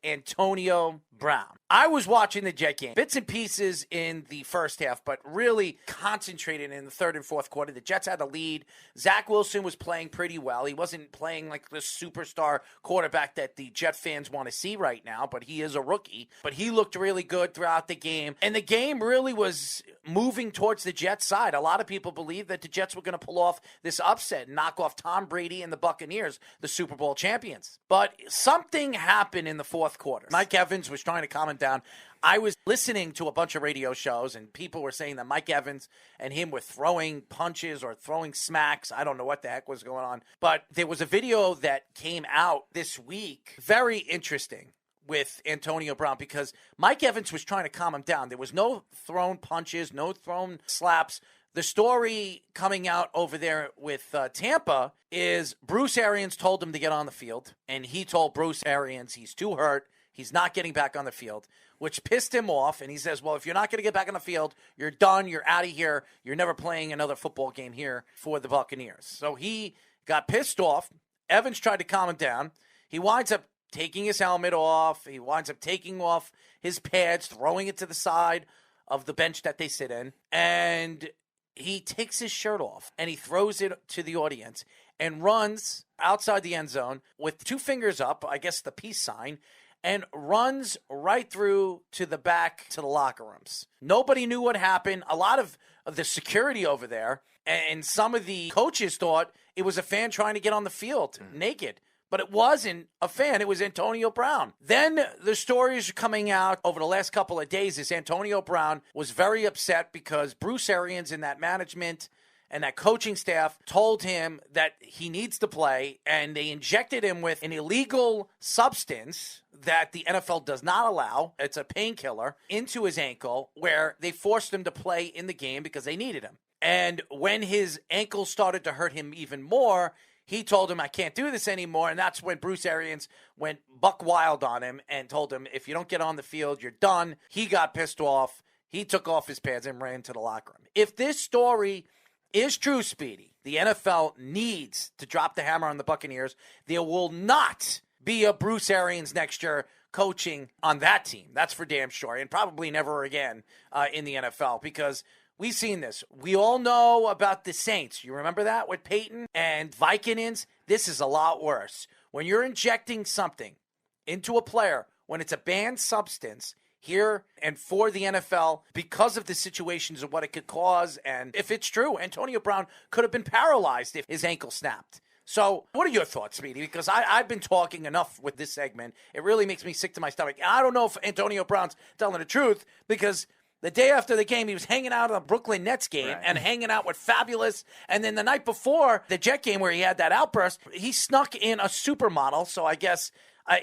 Antonio Brown. I was watching the Jet game, bits and pieces in the first half, but really concentrated in the third and fourth quarter. The Jets had a lead. Zach Wilson was playing pretty well. He wasn't playing like the superstar quarterback that the Jet fans want to see right now, but he is a rookie. But he looked really good throughout the game, and the game really was moving towards the Jets side. A lot of people believe that the Jets were going to pull off this upset and knock off Tom Brady and the Buccaneers, the Super Bowl champions. But something happened in the fourth quarter. Mike Evans was trying to calm him down. I was listening to a bunch of radio shows, and people were saying that Mike Evans and him were throwing punches or throwing smacks. I don't know what the heck was going on. But there was a video that came out this week, very interesting, with Antonio Brown, because Mike Evans was trying to calm him down. There was no thrown punches, no thrown slaps. The story coming out over there with Tampa is Bruce Arians told him to get on the field, and he told Bruce Arians he's too hurt. He's not getting back on the field, which pissed him off. And he says, well, if you're not going to get back on the field, you're done. You're out of here. You're never playing another football game here for the Buccaneers. So he got pissed off. Evans tried to calm him down. He winds up taking his helmet off. He winds up taking off his pads, throwing it to the side of the bench that they sit in. And he takes his shirt off and he throws it to the audience and runs outside the end zone with two fingers up, I guess the peace sign, and runs right through to the back to the locker rooms. Nobody knew what happened. A lot of the security over there and some of the coaches thought it was a fan trying to get on the field naked. But it wasn't a fan. It was Antonio Brown. Then the stories coming out over the last couple of days is Antonio Brown was very upset because Bruce Arians and that management and that coaching staff told him that he needs to play, and they injected him with an illegal substance that the NFL does not allow. It's a painkiller into his ankle, where they forced him to play in the game because they needed him. And when his ankle started to hurt him even more, he told him, I can't do this anymore. And that's when Bruce Arians went buck wild on him and told him, if you don't get on the field, you're done. He got pissed off. He took off his pads and ran to the locker room. If this story is true, Speedy, the NFL needs to drop the hammer on the Buccaneers. There will not be a Bruce Arians next year coaching on that team. That's for damn sure. And probably never again in the NFL, because we've seen this. We all know about the Saints. You remember that with Peyton and Vicodins? This is a lot worse. When you're injecting something into a player, when it's a banned substance here and for the NFL, because of the situations of what it could cause, and if it's true, Antonio Brown could have been paralyzed if his ankle snapped. So what are your thoughts, Speedy? Because I've been talking enough with this segment. It really makes me sick to my stomach. I don't know if Antonio Brown's telling the truth, because the day after the game, he was hanging out at the Brooklyn Nets game and hanging out with Fabulous. And then the night before the Jet game where he had that outburst, he snuck in a supermodel, so I guess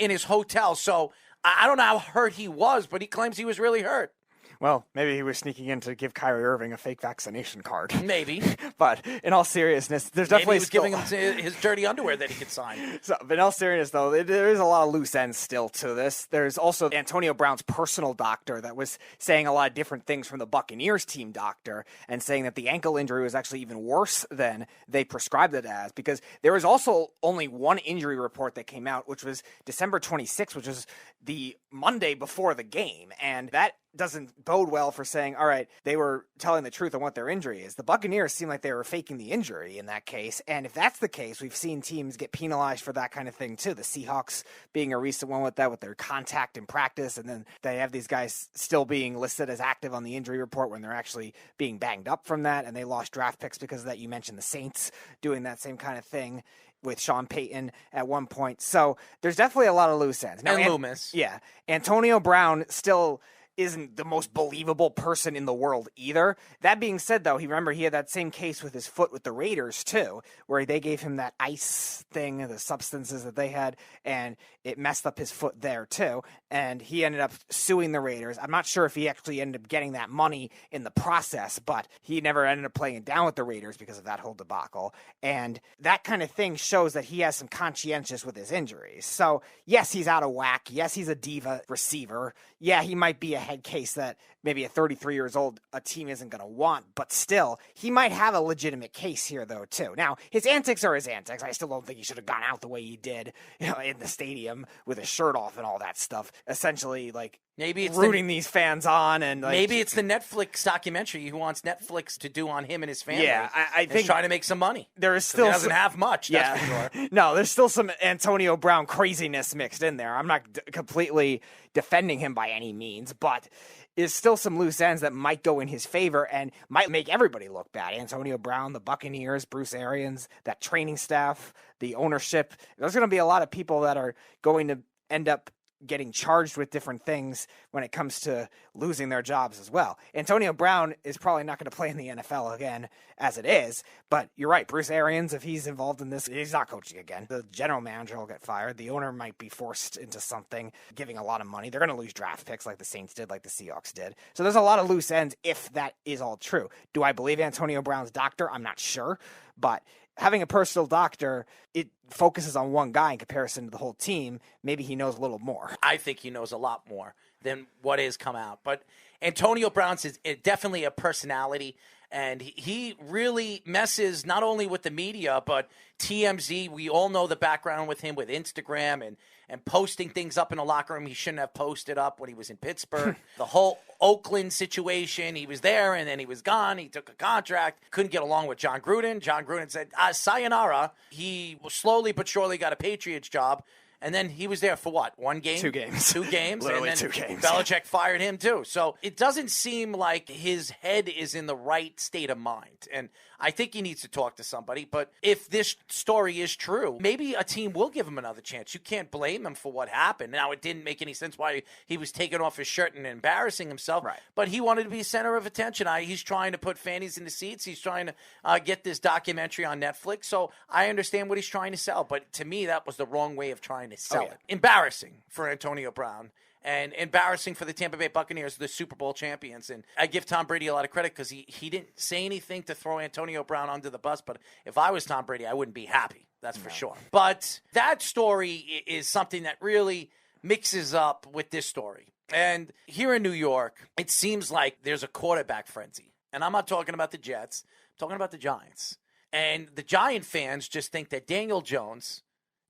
in his hotel. So I don't know how hurt he was, but he claims he was really hurt. Well, maybe he was sneaking in to give Kyrie Irving a fake vaccination card. Maybe. But in all seriousness, there's definitely maybe he was giving him his dirty underwear that he could sign. But in all seriousness, though, there is a lot of loose ends still to this. There's also Antonio Brown's personal doctor that was saying a lot of different things from the Buccaneers team doctor, and saying that the ankle injury was actually even worse than they prescribed it as, because there was also only one injury report that came out, which was December 26th, which was the Monday before the game. And that doesn't bode well for saying, all right, they were telling the truth on what their injury is. The Buccaneers seem like they were faking the injury in that case. And if that's the case, we've seen teams get penalized for that kind of thing too. The Seahawks being a recent one with that, with their contact in practice. And then they have these guys still being listed as active on the injury report when they're actually being banged up from that. And they lost draft picks because of that. You mentioned the Saints doing that same kind of thing with Sean Payton at one point. So there's definitely a lot of loose ends. Now, and Loomis. Yeah. Antonio Brown still isn't the most believable person in the world either. That being said, though, he had that same case with his foot with the Raiders too, where they gave him that ice thing, the substances that they had, and it messed up his foot there too. And he ended up suing the Raiders. I'm not sure if he actually ended up getting that money in the process, but he never ended up playing it down with the Raiders because of that whole debacle. And that kind of thing shows that he has some conscientious with his injuries. So yes, he's out of whack. Yes, he's a diva receiver. Yeah, he might be a head case that maybe at 33 years old, a team isn't going to want, but still, he might have a legitimate case here, though, too. Now, his antics are his antics. I still don't think he should have gone out the way he did, in the stadium with his shirt off and all that stuff. Essentially, maybe it's rooting these fans on, and maybe it's the Netflix documentary he wants Netflix to do on him and his family. Yeah, I think he's trying to make some money. There is still he doesn't have much. That's for sure. No, there's still some Antonio Brown craziness mixed in there. I'm not completely defending him by any means, but there's still some loose ends that might go in his favor and might make everybody look bad. Antonio Brown, the Buccaneers, Bruce Arians, that training staff, the ownership. There's going to be a lot of people that are going to end up getting charged with different things when it comes to losing their jobs as well. Antonio Brown is probably not going to play in the NFL again as it is, but you're right. Bruce Arians, if he's involved in this, he's not coaching again. The general manager will get fired. The owner might be forced into something, giving a lot of money. They're going to lose draft picks like the Saints did, like the Seahawks did. So there's a lot of loose ends if that is all true. Do I believe Antonio Brown's doctor? I'm not sure, but having a personal doctor, it focuses on one guy in comparison to the whole team. Maybe he knows a little more. I think he knows a lot more than what has come out. But Antonio Brown's is definitely a personality, and he really messes not only with the media, but TMZ. We all know the background with him with Instagram and posting things up in the locker room he shouldn't have posted up when he was in Pittsburgh. The whole Oakland situation, he was there and then he was gone. He took a contract, couldn't get along with John Gruden. John Gruden said, sayonara. He slowly but surely got a Patriots job. And then he was there for what? One game? 2 games. 2 games. Literally and then 2 games. Belichick fired him too. So it doesn't seem like his head is in the right state of mind. And I think he needs to talk to somebody. But if this story is true, maybe a team will give him another chance. You can't blame him for what happened. Now, it didn't make any sense why he was taking off his shirt and embarrassing himself. Right. But he wanted to be center of attention. He's trying to put fannies in the seats. He's trying to get this documentary on Netflix. So I understand what he's trying to sell. But to me, that was the wrong way of trying to sell it. Embarrassing for Antonio Brown. And embarrassing for the Tampa Bay Buccaneers, the Super Bowl champions. And I give Tom Brady a lot of credit because he didn't say anything to throw Antonio Brown under the bus. But if I was Tom Brady, I wouldn't be happy. That's for sure. But that story is something that really mixes up with this story. And here in New York, it seems like there's a quarterback frenzy. And I'm not talking about the Jets. I'm talking about the Giants. And the Giant fans just think that Daniel Jones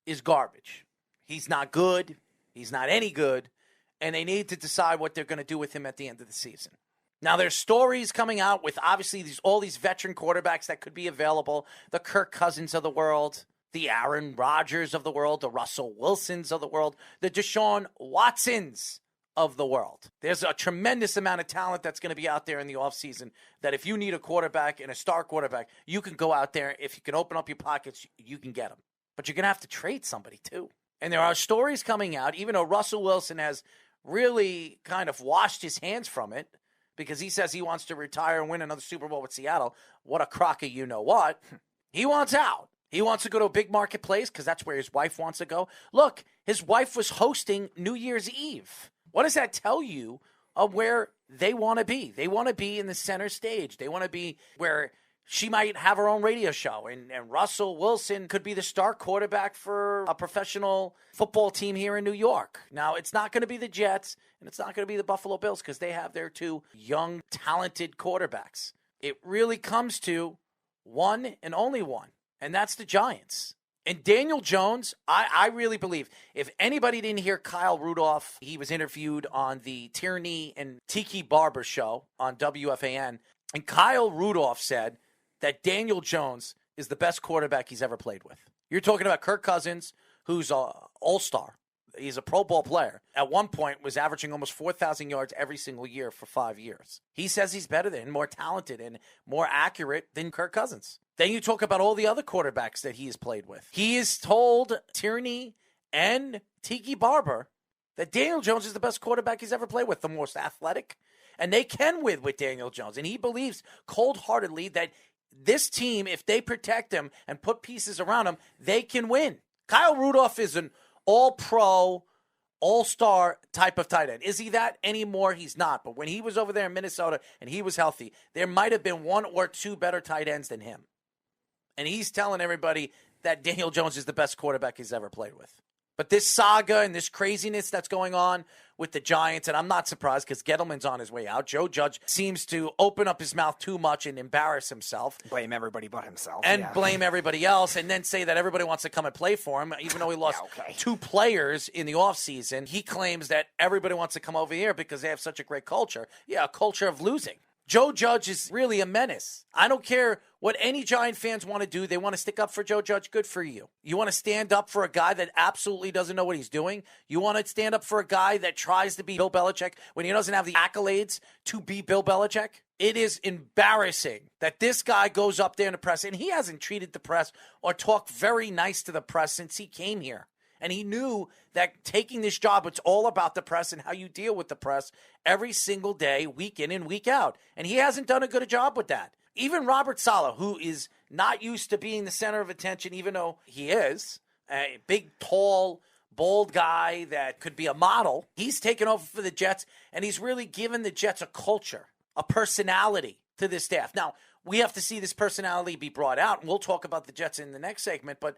is garbage. He's not good. He's not any good. And they need to decide what they're going to do with him at the end of the season. Now, there's stories coming out with obviously all these veteran quarterbacks that could be available. The Kirk Cousins of the world, the Aaron Rodgers of the world, the Russell Wilsons of the world, the Deshaun Watsons of the world. There's a tremendous amount of talent that's going to be out there in the offseason that if you need a quarterback and a star quarterback, you can go out there. If you can open up your pockets, you can get them. But you're going to have to trade somebody too. And there are stories coming out, even though Russell Wilson has really kind of washed his hands from it because he says he wants to retire and win another Super Bowl with Seattle. What a crock of you-know-what. He wants out. He wants to go to a big marketplace because that's where his wife wants to go. Look, his wife was hosting New Year's Eve. What does that tell you of where they want to be? They want to be in the center stage. They want to be where she might have her own radio show, and Russell Wilson could be the star quarterback for a professional football team here in New York. Now, it's not going to be the Jets, and it's not going to be the Buffalo Bills because they have their 2 young, talented quarterbacks. It really comes to one and only one, and that's the Giants. And Daniel Jones, I really believe, if anybody didn't hear Kyle Rudolph, he was interviewed on the Tierney and Tiki Barber show on WFAN, and Kyle Rudolph said that Daniel Jones is the best quarterback he's ever played with. You're talking about Kirk Cousins, who's an all-star. He's a Pro Bowl player. At one point, was averaging almost 4,000 yards every single year for 5 years. He says he's better than, more talented, and more accurate than Kirk Cousins. Then you talk about all the other quarterbacks that he has played with. He has told Tierney and Tiki Barber that Daniel Jones is the best quarterback he's ever played with, the most athletic. And they can win with Daniel Jones. And he believes cold-heartedly that this team, if they protect him and put pieces around him, they can win. Kyle Rudolph is an all-pro, all-star type of tight end. Is he that anymore? He's not. But when he was over there in Minnesota and he was healthy, there might have been 1 or 2 better tight ends than him. And he's telling everybody that Daniel Jones is the best quarterback he's ever played with. But this saga and this craziness that's going on with the Giants, and I'm not surprised because Gettleman's on his way out. Joe Judge seems to open up his mouth too much and embarrass himself. Blame everybody but himself. And blame everybody else, and then say that everybody wants to come and play for him, even though he lost 2 players in the offseason. He claims that everybody wants to come over here because they have such a great culture. Yeah, a culture of losing. Joe Judge is really a menace. I don't care what any Giant fans want to do. They want to stick up for Joe Judge. Good for you. You want to stand up for a guy that absolutely doesn't know what he's doing. You want to stand up for a guy that tries to be Bill Belichick when he doesn't have the accolades to be Bill Belichick. It is embarrassing that this guy goes up there in the press, and he hasn't treated the press or talked very nice to the press since he came here. And he knew that taking this job, it's all about the press and how you deal with the press every single day, week in and week out. And he hasn't done a good job with that. Even Robert Saleh, who is not used to being the center of attention, even though he is a big, tall, bold guy that could be a model, he's taken over for the Jets, and he's really given the Jets a culture, a personality to this staff. Now, we have to see this personality be brought out, and we'll talk about the Jets in the next segment, but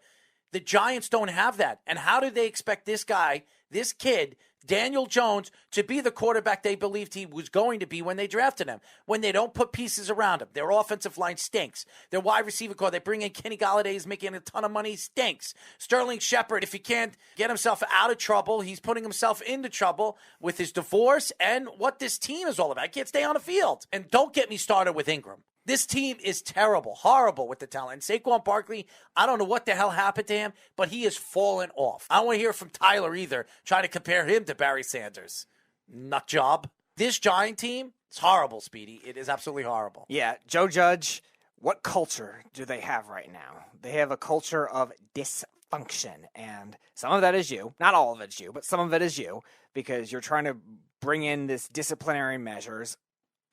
the Giants don't have that. And how do they expect this guy, this kid, Daniel Jones, to be the quarterback they believed he was going to be when they drafted him, when they don't put pieces around him? Their offensive line stinks. Their wide receiver core, they bring in Kenny Galladay, he's making a ton of money, stinks. Sterling Shepard, if he can't get himself out of trouble, he's putting himself into trouble with his divorce and what this team is all about. He can't stay on the field. And don't get me started with Ingram. This team is terrible, horrible with the talent. And Saquon Barkley, I don't know what the hell happened to him, but he has fallen off. I don't want to hear from Tyler either, trying to compare him to Barry Sanders. Nut job. This Giant team, it's horrible, Speedy. It is absolutely horrible. Yeah, Joe Judge, what culture do they have right now? They have a culture of dysfunction, and some of that is you. Not all of it's you, but some of it is you, because you're trying to bring in this disciplinary measures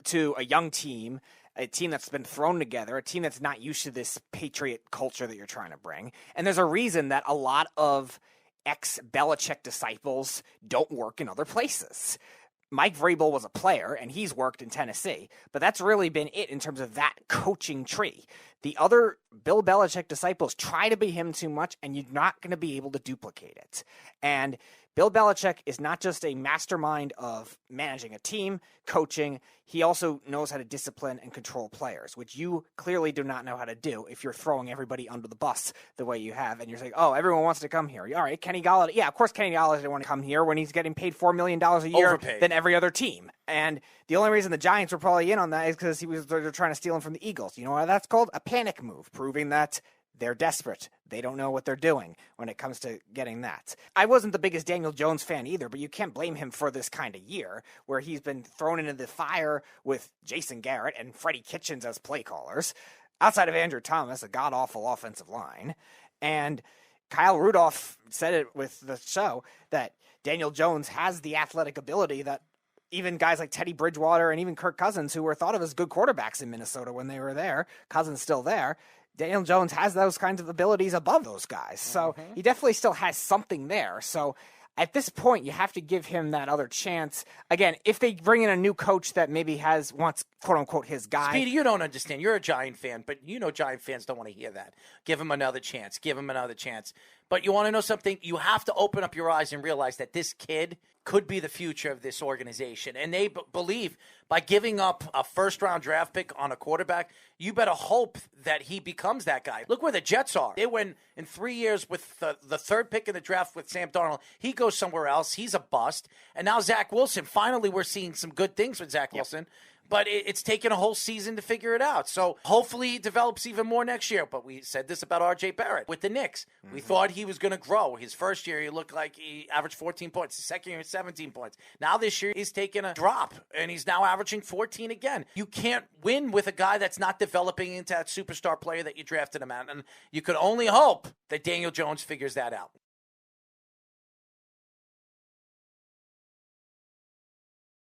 to a young team, a team that's been thrown together, a team that's not used to this Patriot culture that you're trying to bring. And there's a reason that a lot of ex-Belichick disciples don't work in other places. Mike Vrabel was a player, and he's worked in Tennessee, but that's really been it in terms of that coaching tree. The other Bill Belichick disciples try to be him too much, and you're not going to be able to duplicate it. And Bill Belichick is not just a mastermind of managing a team, coaching. He also knows how to discipline and control players, which you clearly do not know how to do if you're throwing everybody under the bus the way you have. And you're saying, oh, everyone wants to come here. All right, Kenny Galladay. Yeah, of course Kenny Galladay didn't want to come here when he's getting paid $4 million a year Overpaid. than every other team. And the only reason the Giants were probably in on that is because they're trying to steal him from the Eagles. You know what that's called? A panic move, proving that they're desperate. They don't know what they're doing when it comes to getting that. I wasn't the biggest Daniel Jones fan either, but you can't blame him for this kind of year where he's been thrown into the fire with Jason Garrett and Freddie Kitchens as play callers, outside of Andrew Thomas, a god-awful offensive line. And Kyle Rudolph said it with the show that Daniel Jones has the athletic ability that even guys like Teddy Bridgewater and even Kirk Cousins, who were thought of as good quarterbacks in Minnesota when they were there, Cousins still there, Daniel Jones has those kinds of abilities above those guys. So he definitely still has something there. So at this point, you have to give him that other chance. Again, if they bring in a new coach that maybe wants, quote-unquote, his guy. Speedy, you don't understand. You're a Giant fan, but you know Giant fans don't want to hear that. Give him another chance. Give him another chance. But you want to know something? You have to open up your eyes and realize that this kid could be the future of this organization. And they believe by giving up a first-round draft pick on a quarterback, you better hope that he becomes that guy. Look where the Jets are. They went in 3 years with the third pick in the draft with Sam Darnold. He goes somewhere else. He's a bust. And now Zach Wilson. Finally, we're seeing some good things with Zach Wilson. But it's taken a whole season to figure it out. So hopefully he develops even more next year. But we said this about R.J. Barrett with the Knicks. We thought he was going to grow. His first year, he looked like he averaged 14 points. His second year, 17 points. Now this year, he's taken a drop, and he's now averaging 14 again. You can't win with a guy that's not developing into that superstar player that you drafted him at. And you could only hope that Daniel Jones figures that out.